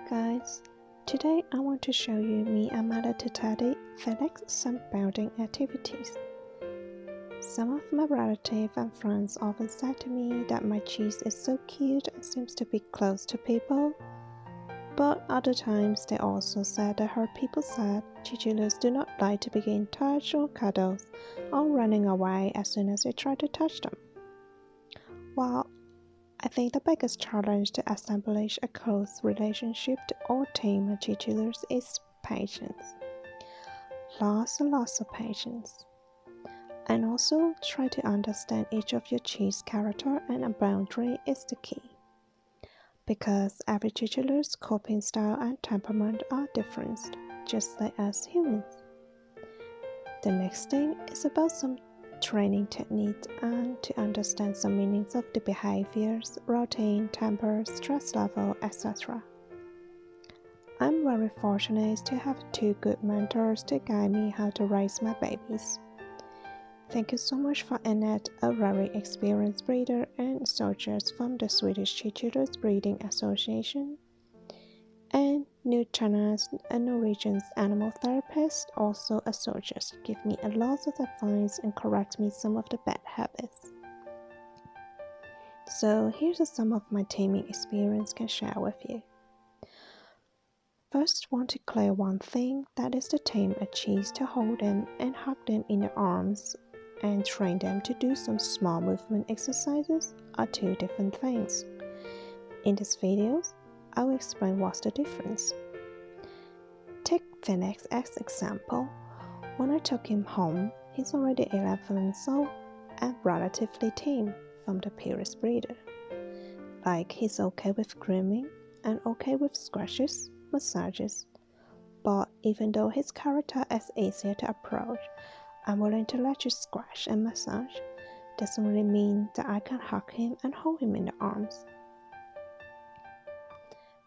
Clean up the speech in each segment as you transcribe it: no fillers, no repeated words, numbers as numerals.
guys, today I want to show you me and my little teddy Felix some bonding activities. Some of my relatives and friends often said to me that my cheese is so cute and seems to be close to people, but other times they also said I heard people said chinchillas do not like to begin touch or cuddles or running away as soon as you try to touch them. Well, I think the biggest challenge to establish a close relationship to all tame chinchillas is patience. Lots and lots of patience. And also try to understand each of your cheese character and a boundary is the key. Because every chinchilla's coping style and temperament are different, just like us humans. The next thing is about some training techniques and to understand some meanings of the behaviors, routine, temper, stress level, etc. I'm very fortunate to have two good mentors to guide me how to raise my babies. Thank you so much for Annette, a very experienced breeder and soldiers from the Swedish Chinchillas Breeding Association, and Newtonas, a Norwegian animal therapist, also a soldier, give me a lot of advice and correct me some of the bad habits. So here's some of my taming experience can share with you. First, want to clear one thing, that is to tame a cheese to hold them and hug them in the arms and train them to do some small movement exercises are two different things. In this video, I will explain what's the difference. Take Phoenix as example. When I took him home, he's already 11 months old and relatively tame from the previous breeder. Like he's okay with grooming and okay with scratches, massages. But even though his character is easier to approach, I'm willing to let you scratch and massage. Doesn't really mean that I can hug him and hold him in the arms.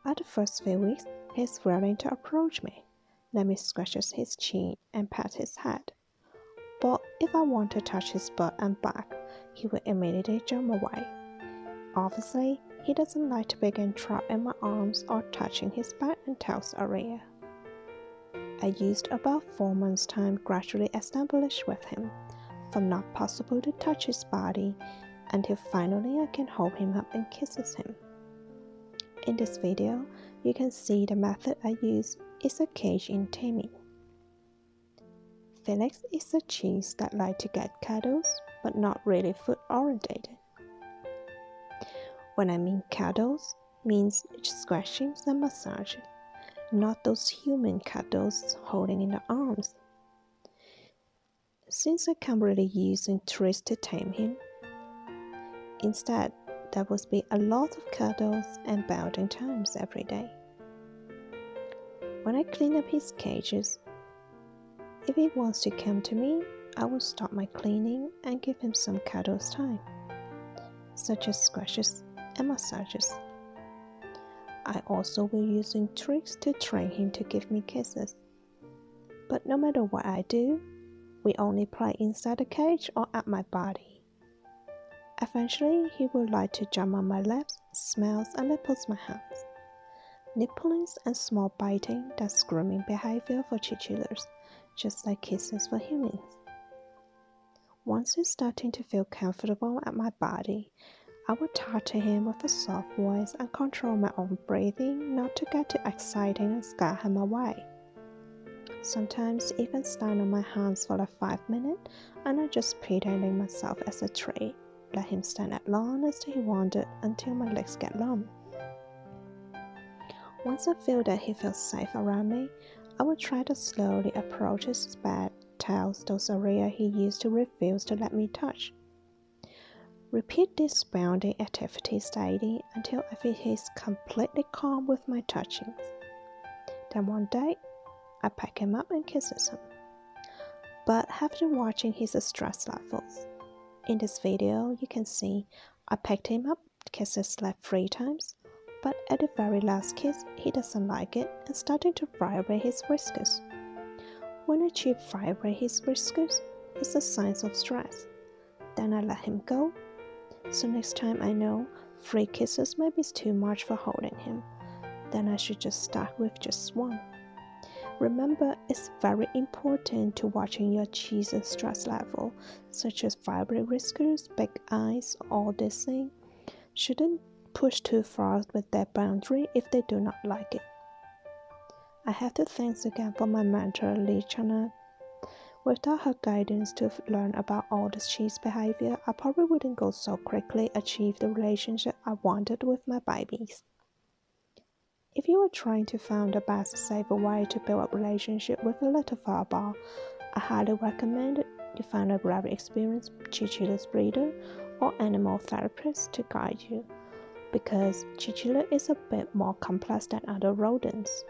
At the first few weeks, he's willing to approach me, let me scratch his chin and pat his head. But if I want to touch his butt and back, he will immediately jump away. Obviously, he doesn't like to begin trapped in my arms or touching his back and tails area. I used about 4 months' time gradually establish with him, from not possible to touch his body until finally I can hold him up and kisses him. In this video, you can see the method I use is a cage in taming. Felix is a cheese that like to get cuddles, but not really food oriented. When I mean cuddles, means scratching and massaging, not those human cuddles holding in the arms. Since I can't really use tricks to tame him, instead there would be a lot of cuddles and bonding times every day. When I clean up his cages, if he wants to come to me, I will stop my cleaning and give him some cuddles time, such as scratches and massages. I also will use tricks to train him to give me kisses. But no matter what I do, we only play inside the cage or at my body. Eventually, he will like to jump on my laps, smells and nipples my hands. Nipplings and small biting, that's grooming behavior for chinchillas, just like kisses for humans. Once he's starting to feel comfortable at my body, I will talk to him with a soft voice and control my own breathing not to get too excited and scare him away. Sometimes even stand on my hands for like 5 minutes and I just pretending myself as a tree. Let him stand as long as he wanted until my legs get numb. Once I feel that he feels safe around me, I will try to slowly approach his back, tails, those areas he used to refuse to let me touch. Repeat this bonding activities daily until I feel he's completely calm with my touchings. Then one day, I pick him up and kisses him. But after watching his stress levels, in this video you can see I picked him up, kissed his leg 3 times, but at the very last kiss he doesn't like it and started to vibrate his whiskers. When I cheap vibrate his whiskers, it's a sign of stress. Then I let him go. So next time I know 3 kisses maybe is too much for holding him. then I should just start with just one. Remember, it's very important to watching your cheese's stress level, such as vibrant whiskers, big eyes, all this thing. Shouldn't push too far with their boundary if they do not like it. I have to thank again for my mentor, Lee Chana. Without her guidance to learn about all this cheese behavior, I probably wouldn't go so quickly achieve the relationship I wanted with my babies. If you are trying to find the best safer way to build a relationship with a little furball, I highly recommend you find a very experienced chinchilla breeder or animal therapist to guide you, because chinchilla is a bit more complex than other rodents.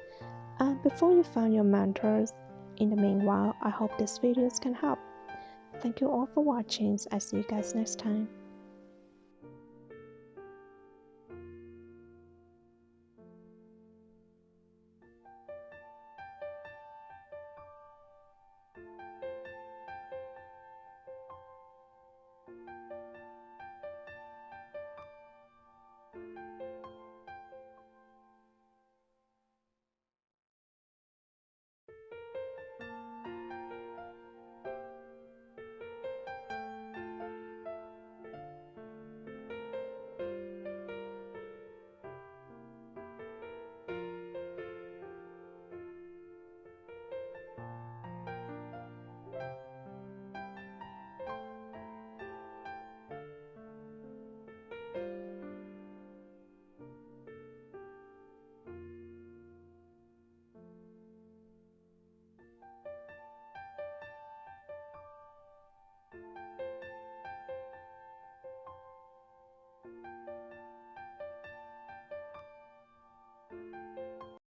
And before you find your mentors, in the meanwhile, I hope these videos can help. Thank you all for watching. I see you guys next time.